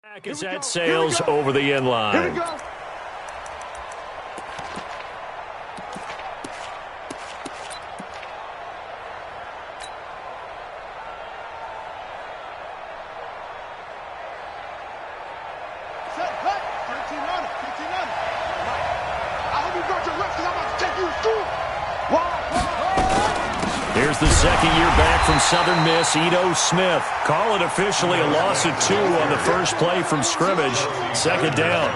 Back as that sails over the end line. Here we go. Here's the second year back from Southern Miss, Ito Smith. Call it officially a loss of 2 on the first play from scrimmage. Second down.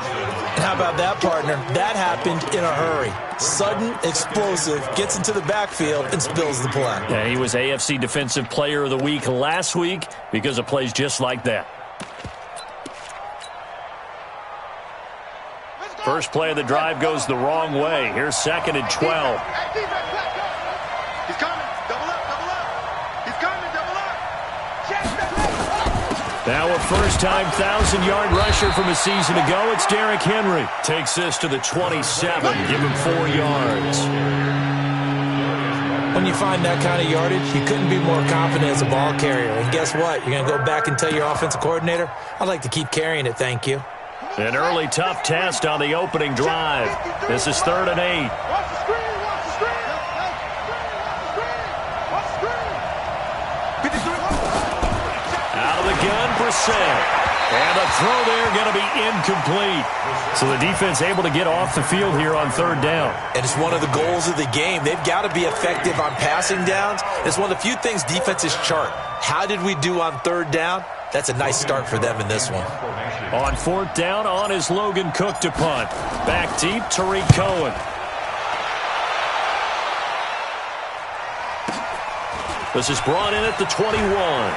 How about that, partner? That happened in a hurry. Sudden, explosive, gets into the backfield, and spills the play. Yeah, he was AFC Defensive Player of the Week last week because of plays just like that. First play of the drive goes the wrong way. Here's second and 12. He's coming. Double up, double up. He's coming, double up. Now a first-time 1,000-yard rusher from a season ago. It's Derrick Henry. Takes this to the 27. Give him 4 yards. When you find that kind of yardage, you couldn't be more confident as a ball carrier. And guess what? You're going to go back and tell your offensive coordinator, I'd like to keep carrying it, thank you. An early tough test on the opening drive. This is 3rd and 8. Watch the screen, watch the screen. Watch the screen. Out of the gun, Brissett. And the throw there going to be incomplete. So the defense able to get off the field here on 3rd down. And it's one of the goals of the game. They've got to be effective on passing downs. It's one of the few things defenses chart. How did we do on 3rd down? That's a nice start for them in this one. On 4th down, on is Logan Cook to punt. Back deep, Tariq Cohen. This is brought in at the 21.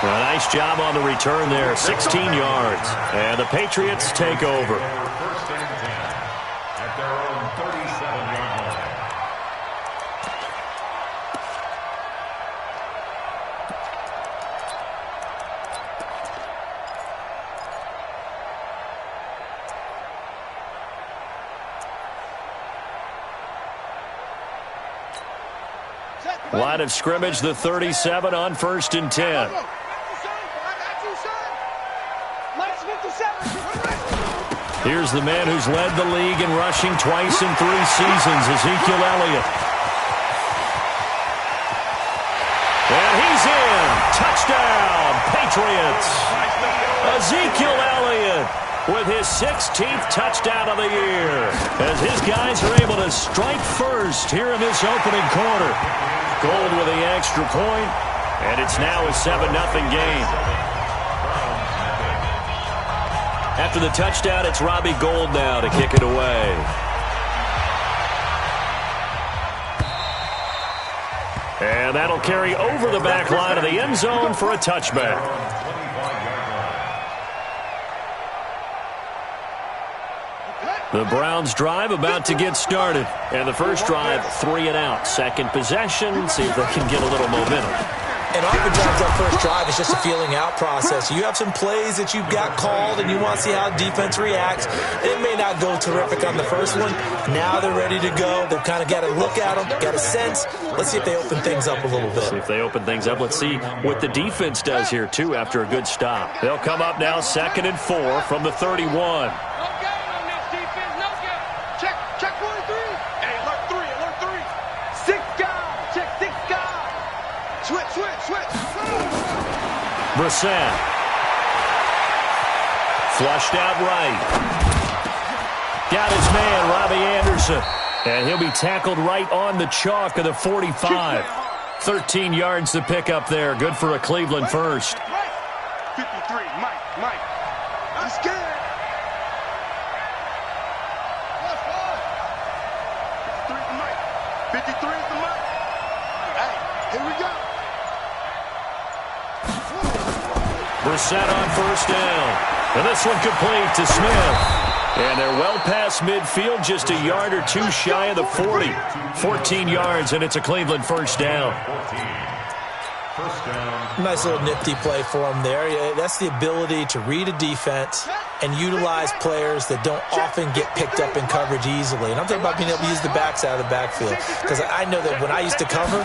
A nice job on the return there, 16 yards. And the Patriots take over. At their own 37-yard line. Line of scrimmage, the 37 on 1st and 10. Here's the man who's led the league in rushing twice in 3 seasons, Ezekiel Elliott. And he's in. Touchdown, Patriots. Ezekiel Elliott with his 16th touchdown of the year as his guys are able to strike first here in this opening quarter. Gold with the extra point, and it's now a 7-0 game. After the touchdown, it's Robbie Gould now to kick it away. And that'll carry over the back line of the end zone for a touchback. The Browns drive about to get started. And the first drive, 3 and out. Second possession, see if they can get a little momentum. And oftentimes that first drive is just a feeling out process. You have some plays that you've got called and you want to see how defense reacts. It may not go terrific on the first one. Now they're ready to go. They've kind of got to look at them, got a sense. Let's see if they open things up a little bit. See if they open things up. Let's see what the defense does here, too, after a good stop. They'll come up now 2nd and 4 from the 31. Brissett. Flushed out right. Got his man, Robbie Anderson. And he'll be tackled right on the chalk of the 45. 13 yards to pick up there. Good for a Cleveland first. 53, Mike. I'm scared. 53 is the Mike. 53 is the Mike. Hey, here we go. Brissett on 1st down. And this one complete to Smith. And they're well past midfield, just a yard or 2 shy of the 40. 14 yards, and it's a Cleveland first down. First down. Nice little nifty play for him there. Yeah, that's the ability to read a defense and utilize players that don't often get picked up in coverage easily. And I'm talking about being able to use the backs out of the backfield. Because I know that when I used to cover,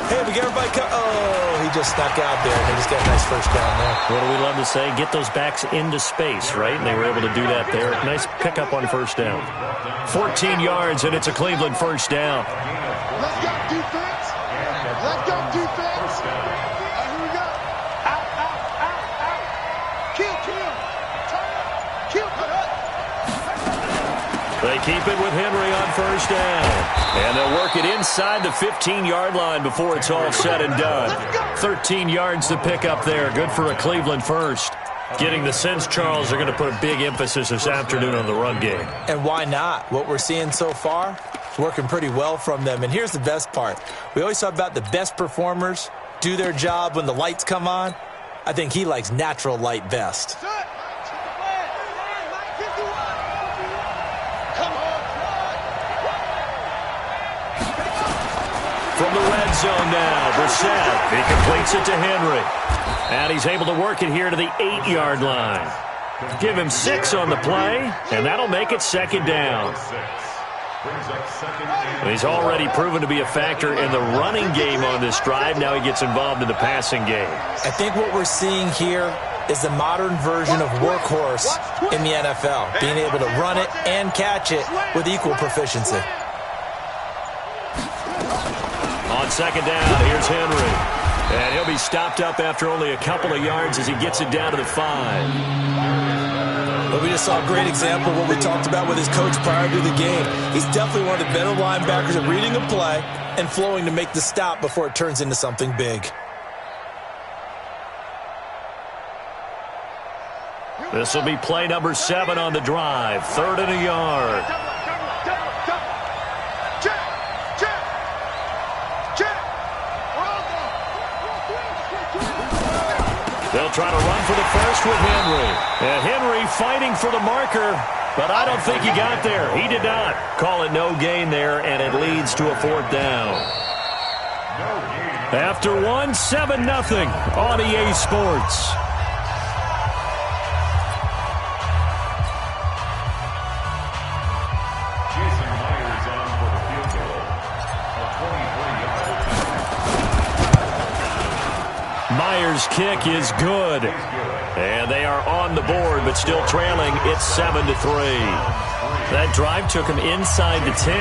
hey, we get everybody oh, he just snuck out there, and they just got a nice first down there. What do we love to say? Get those backs into space, right? And they were able to do that there. Nice pickup on first down. 14 yards, and it's a Cleveland first down. Let's go, defense. Let's go, defense. Here we go. Out, out, out, out. Kill. Turn up. Kill, cut up. They keep it with Henry on first down. And they'll work it inside the 15-yard line before it's all said and done. 13 yards to pick up there. Good for a Cleveland first. Getting the sense, Charles, they're going to put a big emphasis this afternoon on the run game. And why not? What we're seeing so far is working pretty well from them. And here's the best part. We always talk about the best performers do their job when the lights come on. I think he likes natural light best. From the red zone now, Brissett. He completes it to Henry. And he's able to work it here to the 8-yard line. Give him 6 on the play, and that'll make it second down. He's already proven to be a factor in the running game on this drive. Now he gets involved in the passing game. I think what we're seeing here is the modern version of workhorse in the NFL, being able to run it and catch it with equal proficiency. On second down, here's Henry. And he'll be stopped up after only a couple of yards as he gets it down to the 5. But we just saw a great example of what we talked about with his coach prior to the game. He's definitely one of the better linebackers at reading a play and flowing to make the stop before it turns into something big. This will be play number 7 on the drive. 3rd and a yard. They'll try to run for the first with Henry. And Henry fighting for the marker, but I don't think he got there. He did not. Call it no gain there, and it leads to a 4th down. After 1, 7-0 on EA Sports. Myers' kick is good. And they are on the board, but still trailing. It's 7-3. That drive took him inside the 10.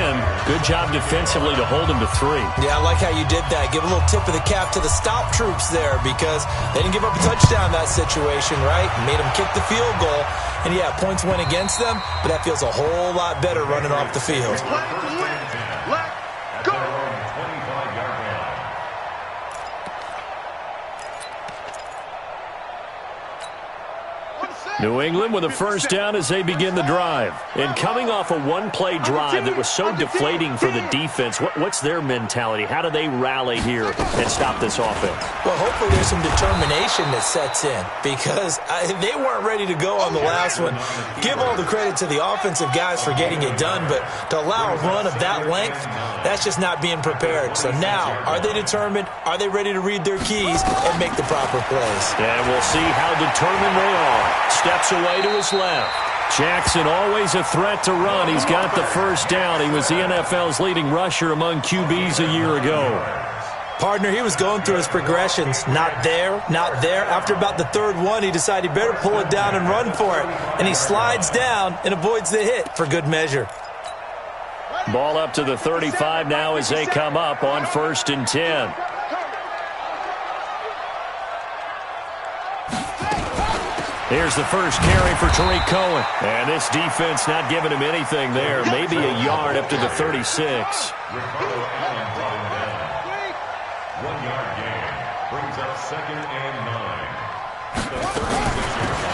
Good job defensively to hold him to 3. Yeah, I like how you did that. Give a little tip of the cap to the stop troops there because they didn't give up a touchdown in that situation, right? Made them kick the field goal. And, yeah, points went against them, but that feels a whole lot better running off the field. New England with a first down as they begin the drive. And coming off a one-play drive that was so deflating for the defense, what's their mentality? How do they rally here and stop this offense? Well, hopefully there's some determination that sets in because they weren't ready to go on the last one. Give all the credit to the offensive guys for getting it done, but to allow a run of that length, that's just not being prepared. So now, are they determined? Are they ready to read their keys and make the proper plays? And we'll see how determined they are. Steps away to his left. Jackson always a threat to run. He's got the first down. He was the NFL's leading rusher among QBs a year ago. Partner, he was going through his progressions. Not there, not there. After about the 3rd one, he decided he better pull it down and run for it. And he slides down and avoids the hit for good measure. Ball up to the 35 now as they come up on 1st and 10. Here's the first carry for Tariq Cohen. And this defense not giving him anything there. Maybe a yard up to the 36. 1-yard gain. Brings up 2nd and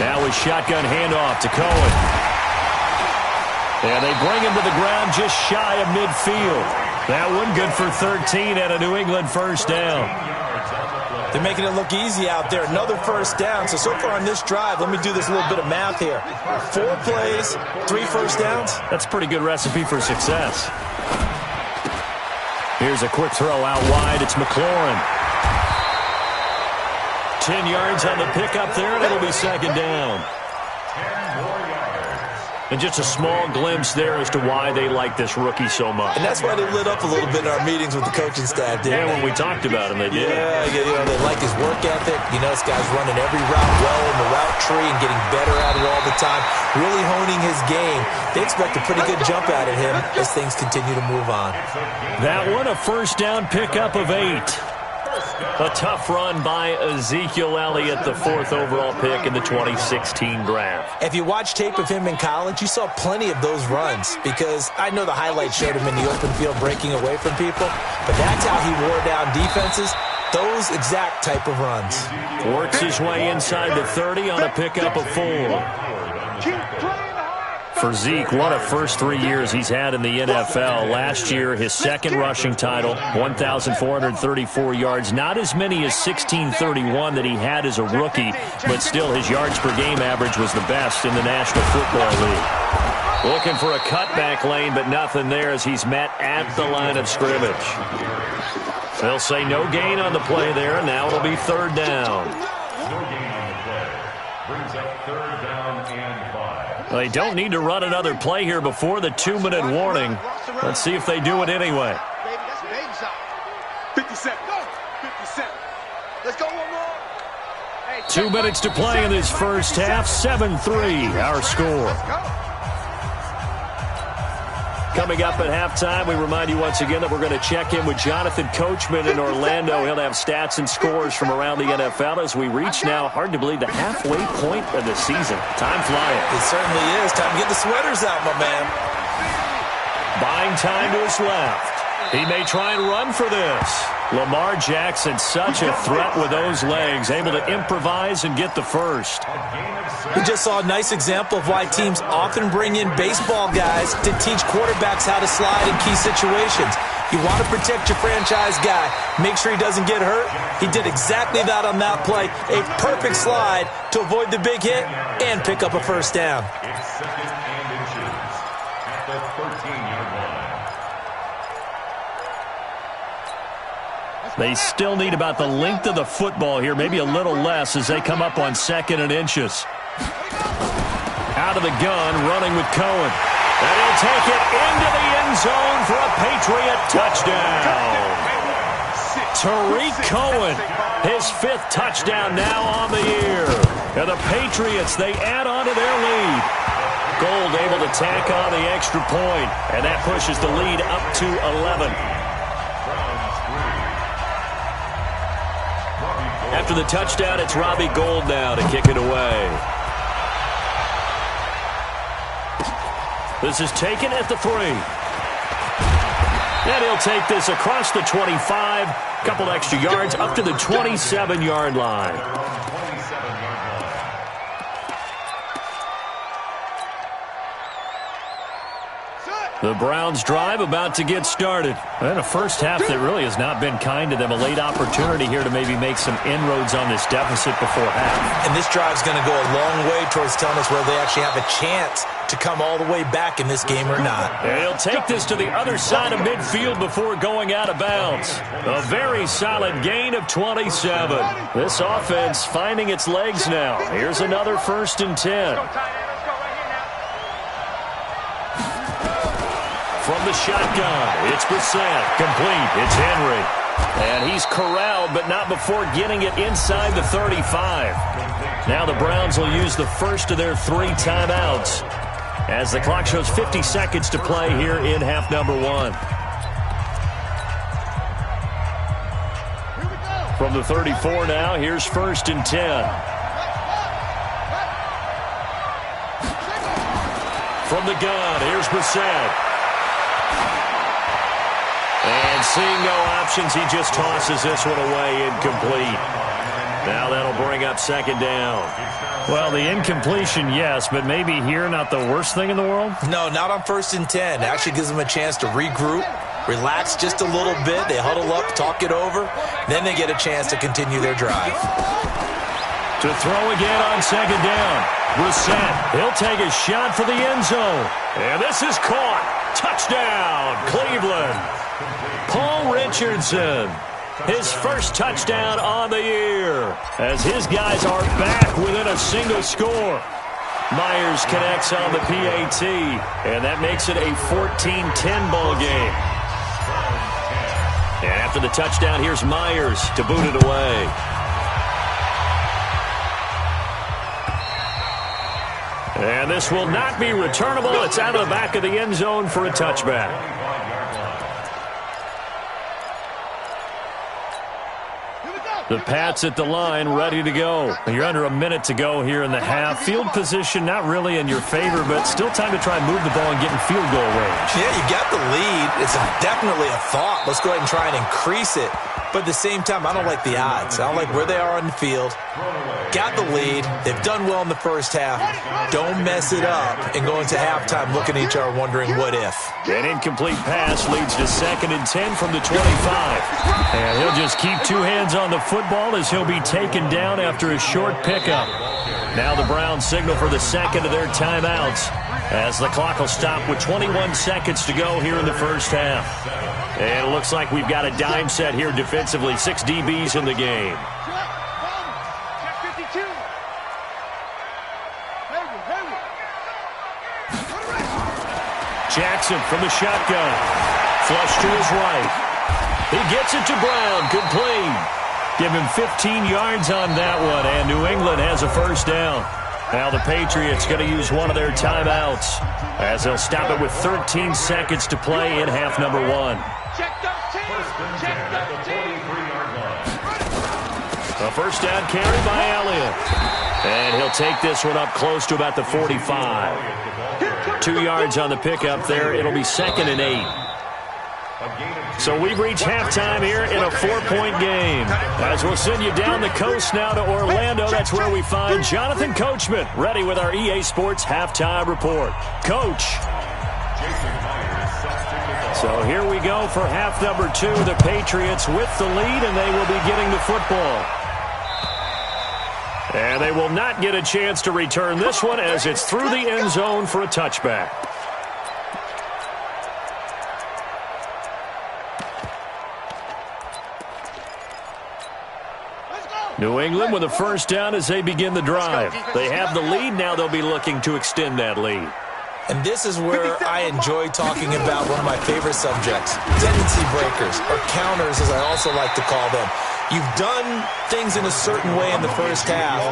9. Now a shotgun handoff to Cohen. And they bring him to the ground just shy of midfield. That one good for 13 and a New England first down. They're making it look easy out there. Another first down. So far on this drive, let me do this little bit of math here. 4 plays, 3 first downs. That's a pretty good recipe for success. Here's a quick throw out wide. It's McLaurin. 10 yards on the pickup there, and it'll be second down. 10 more yards. And just a small glimpse there as to why they like this rookie so much. And that's why they lit up a little bit in our meetings with the coaching staff, didn't Yeah, they? when we talked about him, they did. Yeah, they like his work ethic. This guy's running every route well in the route tree and getting better at it all the time, really honing his game. They expect a pretty good jump out of him as things continue to move on. That one, a first down pickup of 8. A tough run by Ezekiel Elliott, the 4th overall pick in the 2016 draft. If you watch tape of him in college, you saw plenty of those runs because I know the highlights showed him in the open field breaking away from people, but that's how he wore down defenses, those exact type of runs. Works his way inside the 30 on a pickup of 4. For Zeke, what a first 3 years he's had in the NFL. Last year, his second rushing title, 1,434 yards. Not as many as 1,631 that he had as a rookie, but still his yards per game average was the best in the National Football League. Looking for a cutback lane, but nothing there as he's met at the line of scrimmage. They'll say no gain on the play there, and now it'll be third down. No gain on the play. Brings up third down and 5. They don't need to run another play here before the 2-minute warning. Let's see if they do it anyway. 57. 57. Let's go one more. 2 minutes to play in this first half. 7-3, our score. Coming up at halftime, we remind you once again that we're going to check in with Jonathan Coachman in Orlando. He'll have stats and scores from around the NFL as we reach now, hard to believe, the halfway point of the season. Time flying. It certainly is. Time to get the sweaters out, my man. Buying time to his left. He may try and run for this. Lamar Jackson, such a threat with those legs, able to improvise and get the first. We just saw a nice example of why teams often bring in baseball guys to teach quarterbacks how to slide in key situations. You want to protect your franchise guy. Make sure he doesn't get hurt. He did exactly that on that play. A perfect slide to avoid the big hit and pick up a first down. It's second and inches at the 13-yard line. They still need about the length of the football here, maybe a little less as they come up on 2nd and inches. Out of the gun, running with Cohen. And he'll take it into the end zone for a Patriot touchdown. Tariq Cohen, his 5th touchdown now on the year. And the Patriots, they add on to their lead. Gold able to tack on the extra point, and that pushes the lead up to 11. After the touchdown, it's Robbie Gould now to kick it away. This is taken at the 3. And he'll take this across the 25, couple extra yards up to the 27-yard line. The Browns drive about to get started. And a first half that really has not been kind to them. A late opportunity here to maybe make some inroads on this deficit before half. And this drive's going to go a long way towards telling us whether they actually have a chance to come all the way back in this game or not. And he'll take this to the other side of midfield before going out of bounds. A very solid gain of 27. This offense finding its legs now. Here's another 1st and 10. From the shotgun, it's Brissett. Complete. It's Henry. And he's corralled, but not before getting it inside the 35. Now the Browns will use the first of their 3 timeouts as the clock shows 50 seconds to play here in half number 1. From the 34 now, here's 1st and 10. From the gun, here's Brissett. And seeing no options, he just tosses this one away incomplete. Now that'll bring up 2nd down. Well, the incompletion, yes, but maybe here not the worst thing in the world? No, not on 1st and 10. Actually gives them a chance to regroup, relax just a little bit. They huddle up, talk it over. Then they get a chance to continue their drive. To throw again on 2nd down. Brissett, he'll take a shot for the end zone. And this is caught. Touchdown, Cleveland. Paul Richardson. his first touchdown on the year, as his guys are back within a single score. Myers connects on the PAT, and that makes it a 14-10 ball game. And after the touchdown, here's Myers to boot it away. And this will not be returnable. It's out of the back of the end zone for a touchback. The Pats at the line, ready to go. You're under a minute to go here in the half. Field position not really in your favor, but still time to try and move the ball and get in field goal range. Yeah, you got the lead. It's definitely a thought. Let's go ahead and try and increase it. But at the same time, I don't like the odds. I don't like where they are on the field. Got the lead. They've done well in the first half. Don't mess it up and go into halftime looking at each other wondering what if. An incomplete pass leads to 2nd and 10 from the 25. And he'll just keep two hands on the football as he'll be taken down after a short pickup. Now the Browns signal for the second of their timeouts as the clock will stop with 21 seconds to go here in the first half. And it looks like we've got a dime set here defensively. 6 DBs in the game. Jackson from the shotgun. Flush to his right. He gets it to Brown. Complete. Give him 15 yards on that one, and New England has a first down. Now the Patriots going to use one of their timeouts as they'll stop it with 13 seconds to play in half number 1. A first down carry by Elliott. And he'll take this one up close to about the 45. 2 yards on the pickup there. It'll be 2nd and 8. So we've reached halftime here in a 4-point game. As we'll send you down the coast now to Orlando, that's where we find Jonathan Coachman, ready with our EA Sports halftime report. Coach. So here we go for half number 2. The Patriots with the lead, and they will be getting the football. And they will not get a chance to return this one as it's through the end zone for a touchback. New England with a first down as they begin the drive. They have the lead. Now they'll be looking to extend that lead. And this is where I enjoy talking about one of my favorite subjects, tendency breakers, or counters as I also like to call them. You've done things in a certain way in the first half,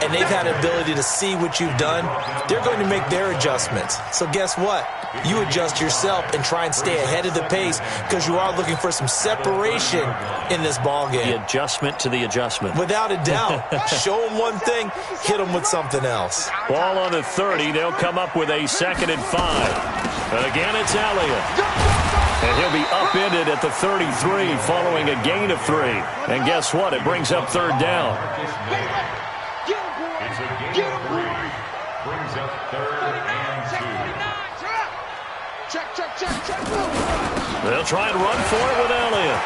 and they've had an ability to see what you've done. They're going to make their adjustments. So guess what? You adjust yourself and try and stay ahead of the pace because you are looking for some separation in this ball game. The adjustment to the adjustment. Without a doubt. Show them one thing, hit them with something else. Ball on the 30. They'll come up with a 2nd and 5. And again, it's Elliott. And he'll be upended at the 33 following a gain of 3. And guess what? It brings up 3rd down. It's a gain of 3. Brings up 3rd and 2. Check. They'll try and run for it with Elliott.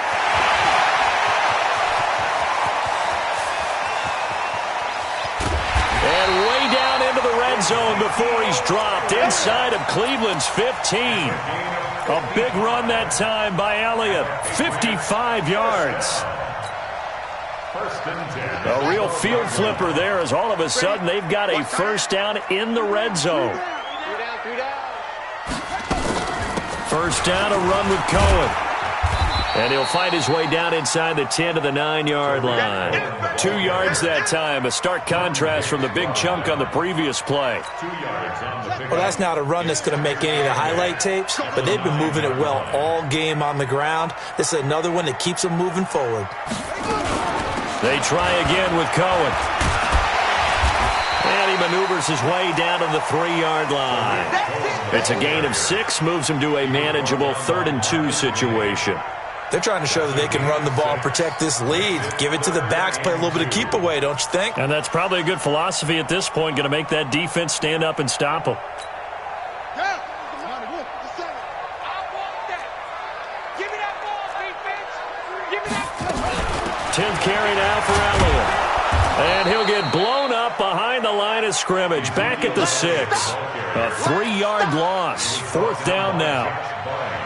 And way down into the red zone before he's dropped inside of Cleveland's 15. A big run that time by Elliott. 55 yards. A real field flipper there as all of a sudden they've got a first down in the red zone. First down, a run with Cohen. And he'll find his way down inside the 10 to the 9-yard line. 2 yards that time. A stark contrast from the big chunk on the previous play. Well, that's not a run that's going to make any of the highlight tapes, but they've been moving it well all game on the ground. This is another one that keeps them moving forward. They try again with Cohen. And he maneuvers his way down to the 3-yard line. It's a gain of 6, moves him to a manageable 3rd and 2 situation. They're trying to show that they can run the ball and protect this lead. Give it to the backs, play a little bit of keep away, don't you think? And that's probably a good philosophy at this point, going to make that defense stand up and stop them. 10th carry now for Elliott. And he'll get blown up behind the line line of scrimmage, back at the 6. A 3-yard loss. 4th down now.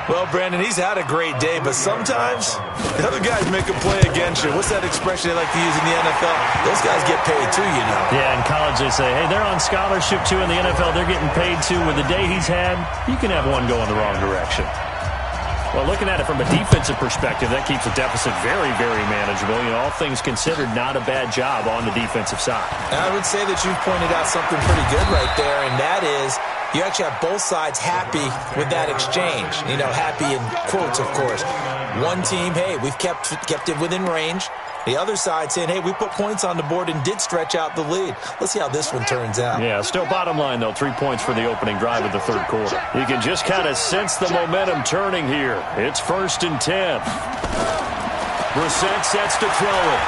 Well, Brandon, he's had a great day, but sometimes the other guys make a play against you. What's that expression they like to use in the NFL? Those guys get paid too, you know. Yeah, in college they say, hey, they're on scholarship too. In the NFL, they're getting paid too. With the day he's had, you can have one go in the wrong direction. Well, looking at it from a defensive perspective, that keeps the deficit very, very manageable. You know, all things considered, not a bad job on the defensive side. I would say that you've pointed out something pretty good right there, and that is you actually have both sides happy with that exchange. You know, happy in quotes, of course. One team, hey, we've kept it within range. The other side saying, hey, we put points on the board and did stretch out the lead. Let's see how this one turns out. Yeah, still bottom line, though, 3 points for the opening drive of the third quarter. You can just kind of sense the momentum turning here. It's 1st and 10. Brissett sets to throw it.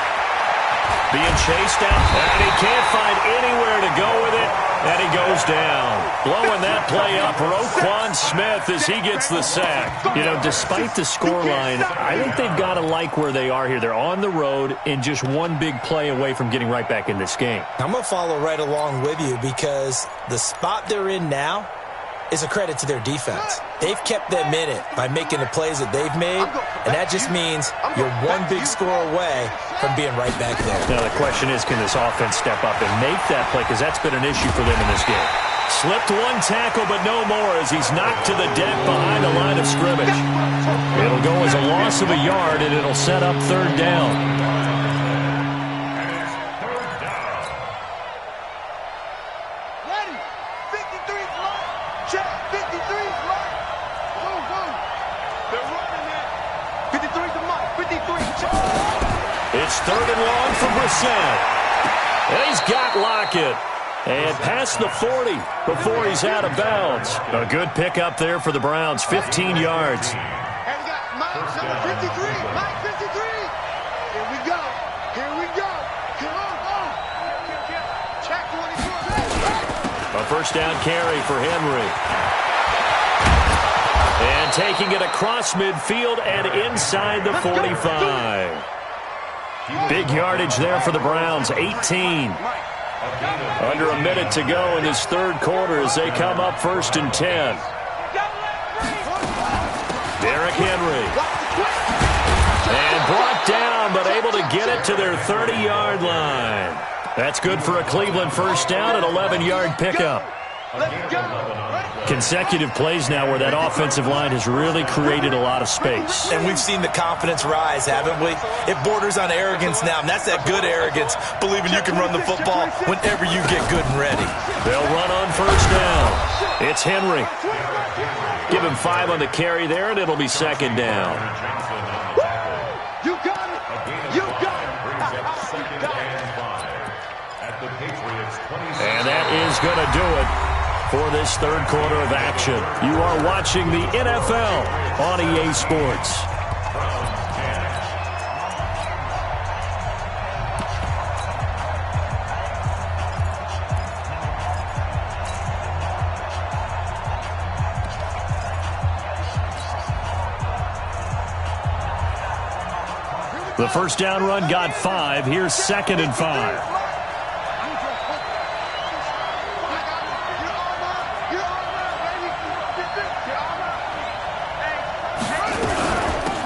Being chased out, and he can't find anywhere to go with it, and he goes down. Blowing that play up, Roquan Smith as he gets the sack. You know, despite the scoreline, I think they've got to like where they are here. They're on the road and just one big play away from getting right back in this game. I'm going to follow right along with you because the spot they're in now is a credit to their defense. They've kept them in it by making the plays that they've made, and that just means you're one big score away from being right back there. Now, the question is, can this offense step up and make that play? Because that's been an issue for them in this game. Slipped one tackle, but no more as he's knocked to the deck behind the line of scrimmage. It'll go as a loss of a yard, and it'll set up 3rd down. It's 3rd and long for Brissett. And he's got Lockett. And past the 40 before he's out of bounds. A good pickup there for the Browns, 15 yards. And we got Mike, number 53. Mike 53. Here we go. Here we go. Come on, check 24. A 1st down carry for Henry. And taking it across midfield and inside the 45. Big yardage there for the Browns, 18. Under a minute to go in this third quarter as they come up 1st and 10. Derrick Henry. And brought down, but able to get it to their 30-yard line. That's good for a Cleveland 1st down, an 11-yard pickup. Consecutive plays now where that offensive line has really created a lot of space. And we've seen the confidence rise, haven't we? It borders on arrogance now, and that's that good arrogance, believing you can run the football whenever you get good and ready. They'll run on 1st down. It's Henry. Give him 5 on the carry there, and it'll be 2nd down. You got it. You got it. And that is going to do it for this third quarter of action. You are watching the NFL on EA Sports. The 1st down run got 5. Here's 2nd and 5.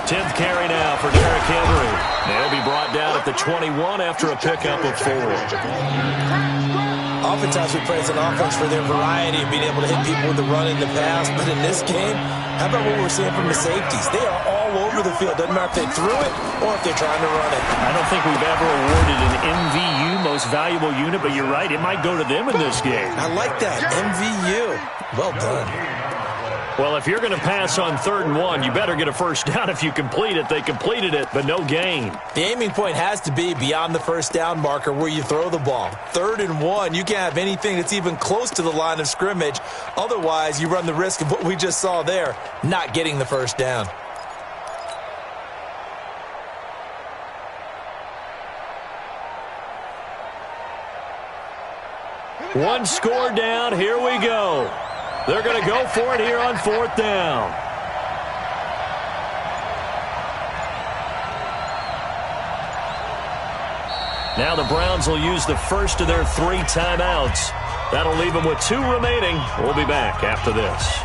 10th carry now for Derrick Henry. They'll be brought down at the 21 after a pickup of 4. Oftentimes we praise an offense for their variety of being able to hit people with the run in the pass, but in this game, how about what we're seeing from the safeties? They are all over the field. Doesn't matter if they threw it or if they're trying to run it. I don't think we've ever awarded an MVU, most valuable unit, but you're right, it might go to them in this game. I like that, MVU. Well done. Well, if you're going to pass on 3rd and 1, you better get a 1st down if you complete it. They completed it, but no gain. The aiming point has to be beyond the 1st down marker where you throw the ball. 3rd and 1, you can't have anything that's even close to the line of scrimmage. Otherwise, you run the risk of what we just saw there, not getting the 1st down. One score down. Here we go. They're going to go for it here on 4th down. Now the Browns will use the first of their 3 timeouts. That'll leave them with 2 remaining. We'll be back after this.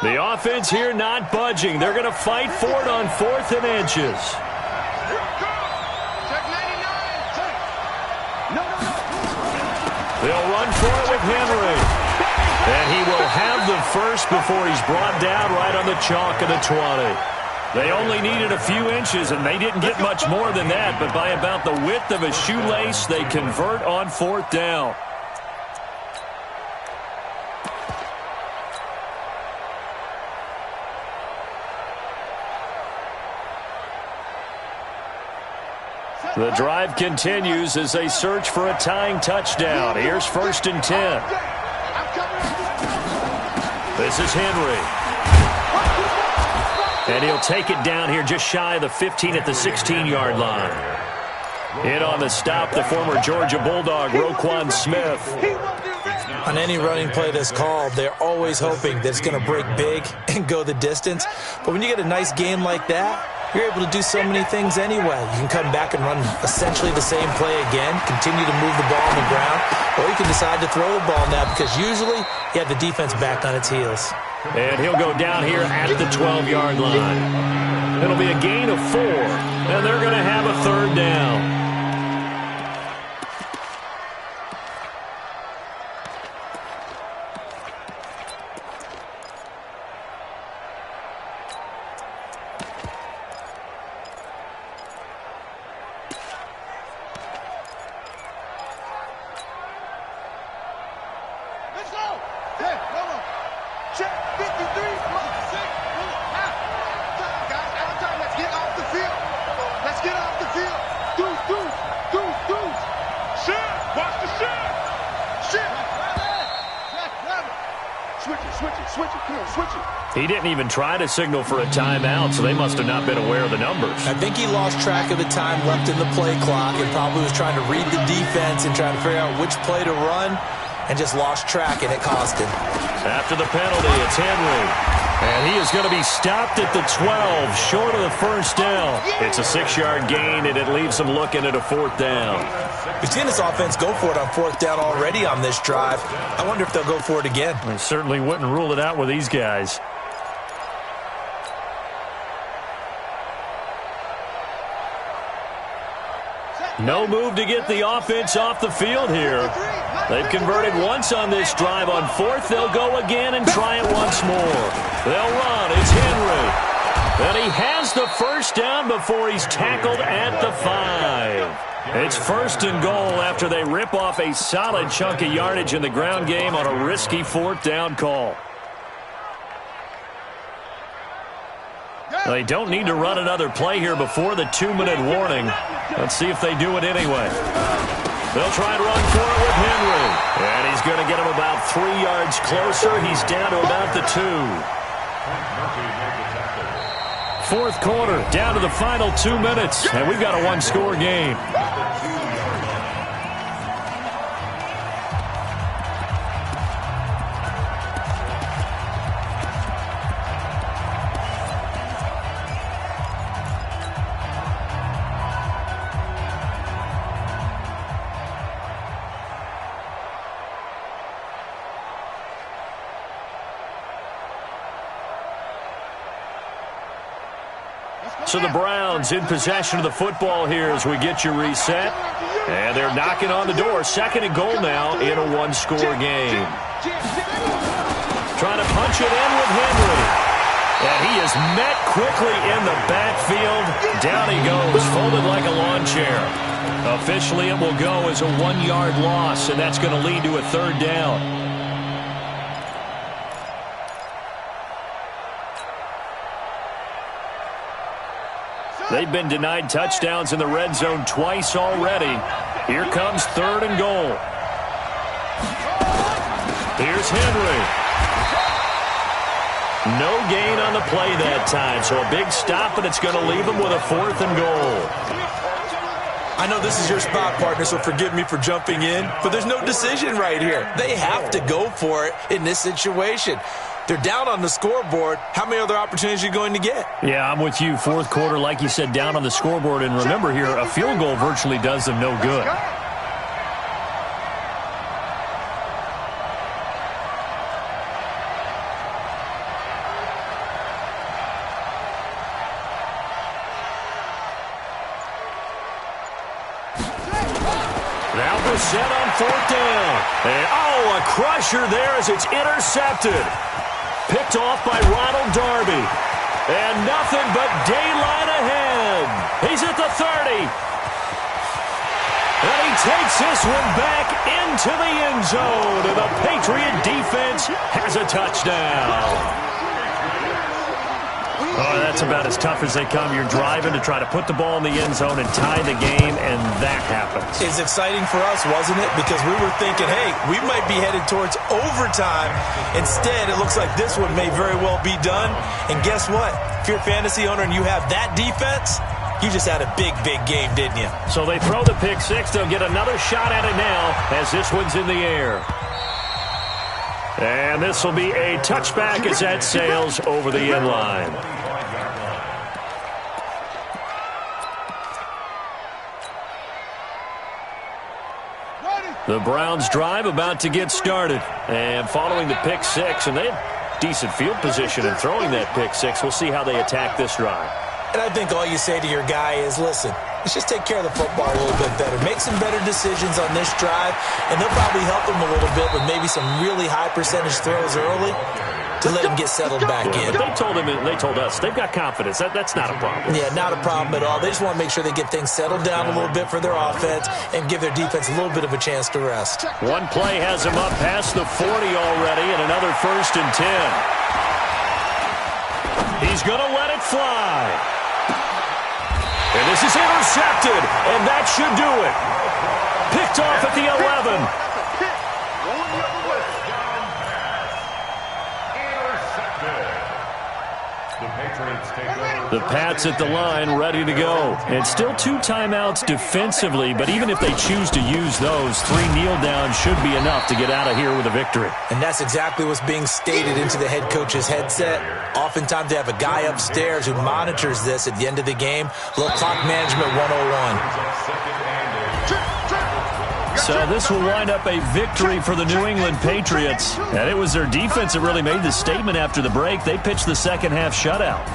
The offense here not budging. They're going to fight for it on 4th and inches. They'll run for it with Henry. And he will have the first before he's brought down right on the chalk of the 20. They only needed a few inches, and they didn't get much more than that. But by about the width of a shoelace, they convert on 4th down. The drive continues as they search for a tying touchdown. Here's 1st and 10. This is Henry. And he'll take it down here just shy of the 15 at the 16-yard line. In on the stop, the former Georgia Bulldog, Roquan Smith. On any running play that's called, they're always hoping that it's going to break big and go the distance. But when you get a nice gain like that, you're able to do so many things anyway. You can come back and run essentially the same play again, continue to move the ball on the ground, or you can decide to throw the ball now because usually you have the defense back on its heels. And he'll go down here at the 12-yard line. It'll be a gain of 4, and they're going to have a 3rd down. He didn't even try to signal for a timeout, so they must have not been aware of the numbers. I think he lost track of the time left in the play clock and probably was trying to read the defense and trying to figure out which play to run and just lost track, and it cost him. After the penalty, it's Henry. And he is going to be stopped at the 12, short of the 1st down. It's a 6-yard gain, and it leaves them looking at a 4th down. We've seen this offense go for it on 4th down already on this drive. I wonder if they'll go for it again. I certainly wouldn't rule it out with these guys. No move to get the offense off the field here. They've converted once on this drive. On 4th, they'll go again and try it once more. They'll run. It's Henry. And he has the 1st down before he's tackled at the 5. It's 1st and goal after they rip off a solid chunk of yardage in the ground game on a risky 4th down call. They don't need to run another play here before the 2-minute warning. Let's see if they do it anyway. They'll try and run for it with Henry. And he's going to get him about 3 yards closer. He's down to about the 2. 4th quarter, down to the final 2 minutes. And we've got a 1-score game. So the Browns in possession of the football here as we get you reset. And they're knocking on the door. 2nd and goal now in a 1-score game. Trying to punch it in with Henry. And he is met quickly in the backfield. Down he goes, folded like a lawn chair. Officially, it will go as a 1-yard loss, and that's going to lead to a 3rd down. They've been denied touchdowns in the red zone twice already. Here comes 3rd and goal. Here's Henry. No gain on the play that time, so a big stop, and it's going to leave them with a 4th and goal. I know this is your spot, partner, so forgive me for jumping in, but there's no decision right here. They have to go for it in this situation. They're down on the scoreboard. How many other opportunities are you going to get? Yeah, I'm with you. 4th quarter, like you said, down on the scoreboard. And remember here, a field goal virtually does them no good. Now they're set on 4th down. And, a crusher there as it's intercepted. Picked off by Ronald Darby. And nothing but daylight ahead. He's at the 30. And he takes this one back into the end zone. And the Patriot defense has a touchdown. Oh, that's about as tough as they come. You're driving to try to put the ball in the end zone and tie the game, and that happens. It's exciting for us, wasn't it? Because we were thinking, hey, we might be headed towards overtime. Instead, it looks like this one may very well be done. And guess what? If you're a fantasy owner and you have that defense, you just had a big, big game, didn't you? So they throw the pick six. They'll get another shot at it now as this one's in the air. And this will be a touchback as that sails over the end line. The Browns drive about to get started. And following the pick six, and they have decent field position in throwing that pick six. We'll see how they attack this drive. And I think all you say to your guy is, listen, let's just take care of the football a little bit better. Make some better decisions on this drive, and they'll probably help him a little bit with maybe some really high percentage throws early to let him get settled back in. But they told us they've got confidence. That's not a problem. Yeah, not a problem at all. They just want to make sure they get things settled down a little bit for their offense and give their defense a little bit of a chance to rest. One play has him up past the 40 already, and another 1st and 10. He's going to let it fly. And this is intercepted, and that should do it. Picked off at the 11. The Pats at the line, ready to go. And still 2 timeouts defensively, but even if they choose to use those, 3 kneel downs should be enough to get out of here with a victory. And that's exactly what's being stated into the head coach's headset. Oftentimes they have a guy upstairs who monitors this at the end of the game. Little clock management 101. So this will wind up a victory for the New England Patriots. And it was their defense that really made the statement after the break. They pitched the second half shutout.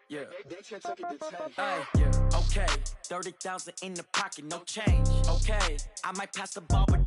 Yeah. Hey, yeah. Okay, 30,000 in the pocket, no change. Okay, I might pass the ball, but